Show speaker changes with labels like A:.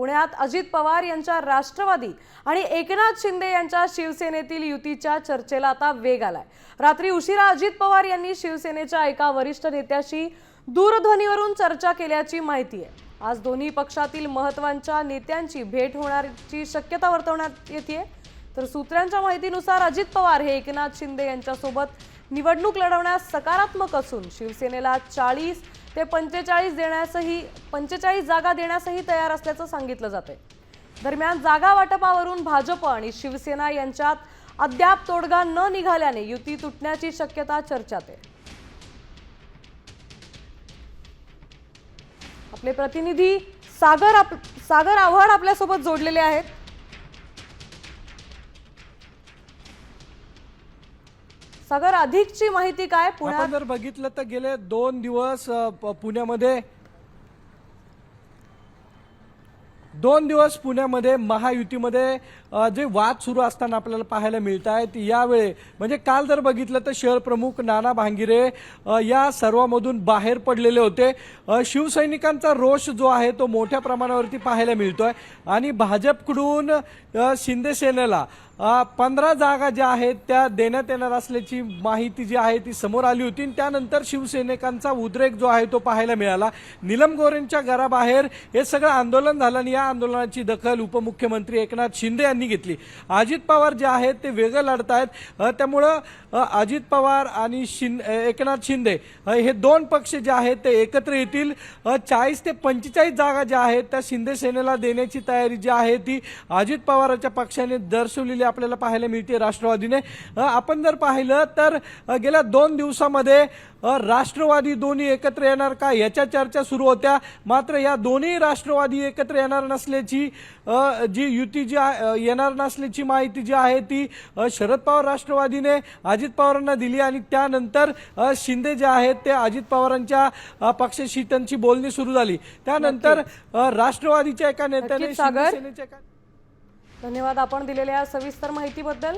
A: पुण्यात अजित पवार यांच्या राष्ट्रवादी आणि एकनाथ शिंदे यांच्या शिवसेनेतील युतीच्या चर्चेला आता वेग आलाय। रात्री उशिरा अजित पवार यांनी शिवसेनेच्या एका वरिष्ठ नेत्याशी दूरध्वनीवरून चर्चा केल्याची माहिती आहे। आज दोन्ही पक्षातील महत्त्वाच्या नेत्यांची भेट होण्याची शक्यता वर्तवण्यात येते। तर सूत्रांच्या माहितीनुसार अजित पवार हे एकनाथ शिंदे यांच्यासोबत निवडणूक लढवण्यास सकारात्मक असून शिवसेनेला 40 ते 45 जागा देण्यासही तयार असल्याचं सांगितलं जातंय। दरम्यान जागा वाटपावरून भाजप आणि शिवसेना यांच्यात अद्याप तोडगा न निघाल्याने युती तुटण्याची शक्यता चर्चेत आहे। आपले प्रतिनिधी सागर आव्हाड आपल्या सोबत जोडलेले आहेत। सागर, अधिकची माहिती काय?
B: आपण जर बघितलं तर गेले 2 दिवस पुण्यामध्ये महायुतीमध्ये जे वाद सुरू असताना आपल्याला पाहायला मिळत आहेत। यावेळी म्हणजे काल जर बघितलं तर शहर प्रमुख नाना भांगिरे या सर्वांमधून बाहेर पडलेले होते। शिवसैनिकांचा रोष जो आहे तो मोठ्या प्रमाणावरती पाहायला मिळतोय आणि भाजपकडून शिंदे सेनेला 15 जागा ज्या आहेत त्या देण्यात येणार असल्याची माहिती जी आहे ती समोर आली होती। त्यानंतर शिवसैनिकांचा उद्रेक जो आहे तो पाहायला मिळाला। नीलम गोऱ्हेंच्या घराबाहेर हे सगळं आंदोलन झालं आणि या आंदोलनाची दखल उपमुख्यमंत्री एकनाथ शिंदे यांनी घेतली। अजित पवार जे आहेत ते वेगळं लढतायत, त्यामुळं अजित पवार आणि एकनाथ शिंदे हे दोन पक्ष जे आहेत ते एकत्र येतील। 40 ते 45 जागा ज्या आहेत त्या शिंदे सेनेला देण्याची तयारी जी आहे ती अजित पवारांच्या पक्षाने दर्शवलेली आपल्याला पाहायला मिळते राष्ट्रवादीने। आपण जर पाहिलं तर गेल्या 2 दिवसामध्ये राष्ट्रवादी दोन्ही एकत्र येणार का याच्या चर्चा सुरू होत्या। मात्र या दोन्ही राष्ट्रवादी एकत्र येणार नसल्याची जी युती जी येणार नसल्याची माहिती जी आहे ती शरद पवार राष्ट्रवादीने अजित पवारांना दिली आणि त्यानंतर शिंदे जे आहेत ते अजित पवारांच्या पक्षाशी त्यांची बोलणी सुरू झाली। त्यानंतर राष्ट्रवादीच्या एका नेत्याने
A: धन्यवाद आपण दिलेल्या सविस्तर माहितीबद्दल।